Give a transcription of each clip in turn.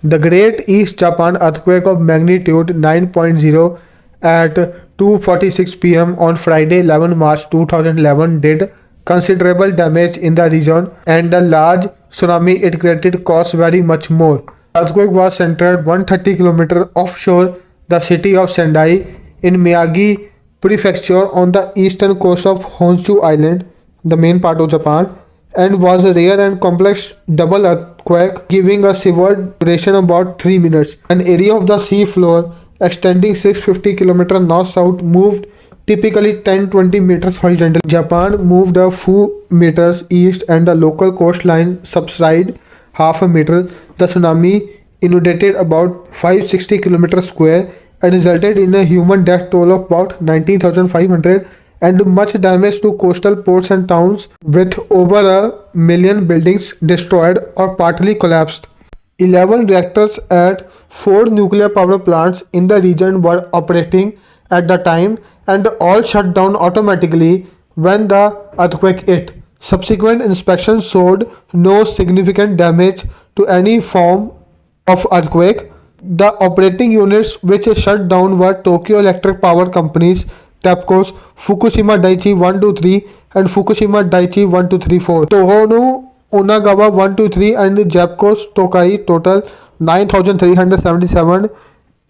The Great East Japan earthquake of magnitude 9.0 at 2:46 p.m. on Friday 11 March 2011 did considerable damage in the region, and the large tsunami it created caused very much more. The earthquake was centered 130 km offshore the city of Sendai in Miyagi Prefecture on the eastern coast of Honshu Island, the main part of Japan, and was a rare and complex double earthquake giving a severe duration about 3 minutes. An area of the sea floor extending 650 km north-south moved typically 10-20 meters horizontally. Japan moved a few meters east and the local coastline subsided half a meter. The tsunami inundated about 560 km square and resulted in a human death toll of about 19,500 and much damage to coastal ports and towns, with over a million buildings destroyed or partly collapsed. 11 reactors at 4 nuclear power plants in the region were operating at the time and all shut down automatically when the earthquake hit. Subsequent inspections showed no significant damage to any form of earthquake. The operating units which shut down were Tokyo Electric Power Company's TEPCO's Fukushima Daiichi 123 and Fukushima Daiichi 1234, Tohono Onagawa 123 and JEPCO's Tokai, total 9,377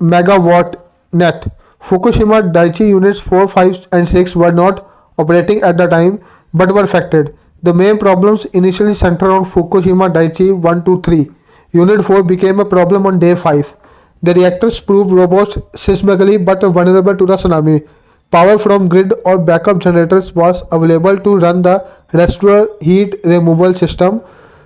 megawatt net. Fukushima Daiichi units 4, 5 and 6 were not operating at the time but were affected. The main problems initially centered on Fukushima Daiichi 123. Unit 4 became a problem on day 5. The reactors proved robust seismically but vulnerable to the tsunami. Power from grid or backup generators was available to run the residual heat removal system.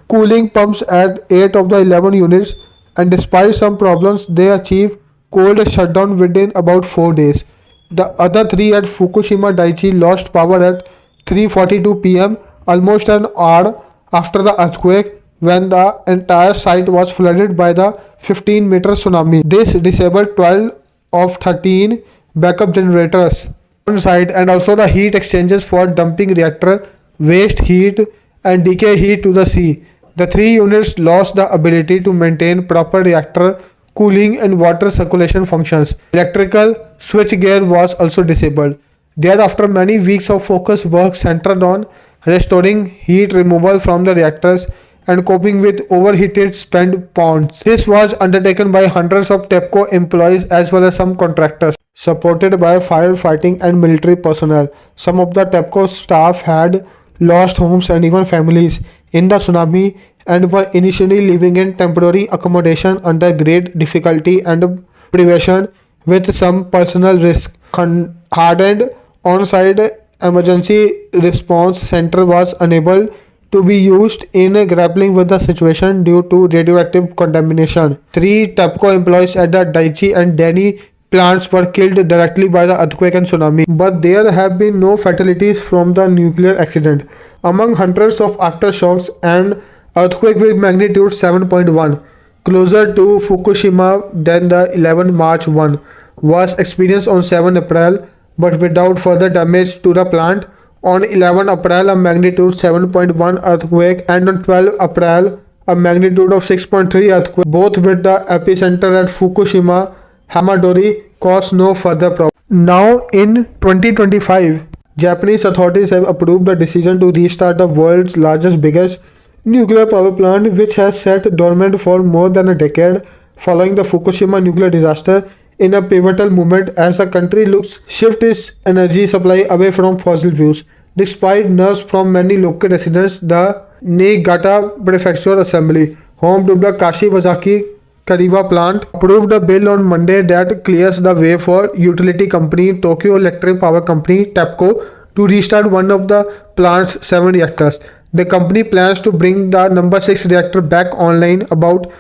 Cooling pumps at 8 of the 11 units, and despite some problems, they achieved cold shutdown within about 4 days. The other 3 at Fukushima Daiichi lost power at 3:42 p.m., almost an hour after the earthquake, when the entire site was flooded by the 15-meter tsunami. This disabled 12 of 13 backup generators on site and also the heat exchangers for dumping reactor waste heat and decay heat to the sea. The 3 units lost the ability to maintain proper reactor cooling and water circulation functions. Electrical switchgear was also disabled. Thereafter, many weeks of focused work centered on restoring heat removal from the reactors and coping with overheated spent ponds. This was undertaken by hundreds of TEPCO employees as well as some contractors, supported by firefighting and military personnel. Some of the TEPCO staff had lost homes and even families in the tsunami and were initially living in temporary accommodation under great difficulty and privation with some personal risk. Hardened on-site emergency response center was unable to be used in grappling with the situation due to radioactive contamination. 3 TEPCO employees at the Daiichi and Deni plants were killed directly by the earthquake and tsunami, but there have been no fatalities from the nuclear accident. Among hundreds of aftershocks, an earthquake with magnitude 7.1 closer to Fukushima than the 11 March one was experienced on 7 April, but without further damage to the plant. On 11 April, a magnitude 7.1 earthquake, and on 12 April, a magnitude of 6.3 earthquake, both with the epicenter at Fukushima, Hamadori, caused no further problem. Now, in 2025, Japanese authorities have approved the decision to restart the world's biggest nuclear power plant, which has sat dormant for more than a decade following the Fukushima nuclear disaster, in a pivotal moment as the country looks shift its energy supply away from fossil fuels. Despite nerves from many local residents, the Niigata Prefecture Assembly, home to the Kashiwazaki Kariwa plant, approved a bill on Monday that clears the way for utility company Tokyo Electric Power Company (TEPCO) to restart one of the plant's 7 reactors. The company plans to bring the number 6 reactor back online about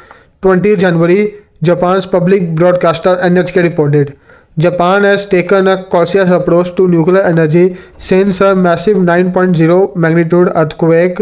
20 January. Japan's public broadcaster NHK reported. Japan has taken a cautious approach to nuclear energy since a massive 9.0 magnitude earthquake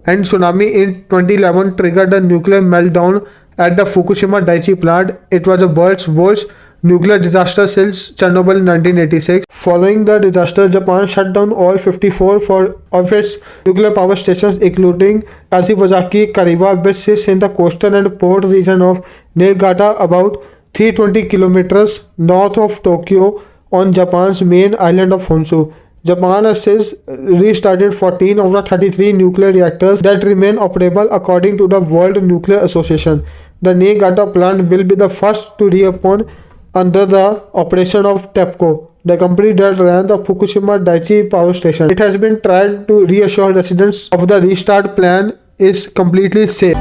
and tsunami in 2011 triggered a nuclear meltdown at the Fukushima Daiichi plant. It was the world's worst nuclear disaster since Chernobyl in 1986. Following the disaster, Japan shut down all 54 of its nuclear power stations, including Kashiwazaki, Kariwa, which sits in the coastal and port region of Niigata, about 320 kilometers north of Tokyo on Japan's main island of Honshu. Japan has since restarted 14 of the 33 nuclear reactors that remain operable according to the World Nuclear Association. The Niigata plant will be the first to reopen under the operation of TEPCO, the company that ran the Fukushima Daiichi power station. It has been tried to reassure residents of the restart plan is completely safe.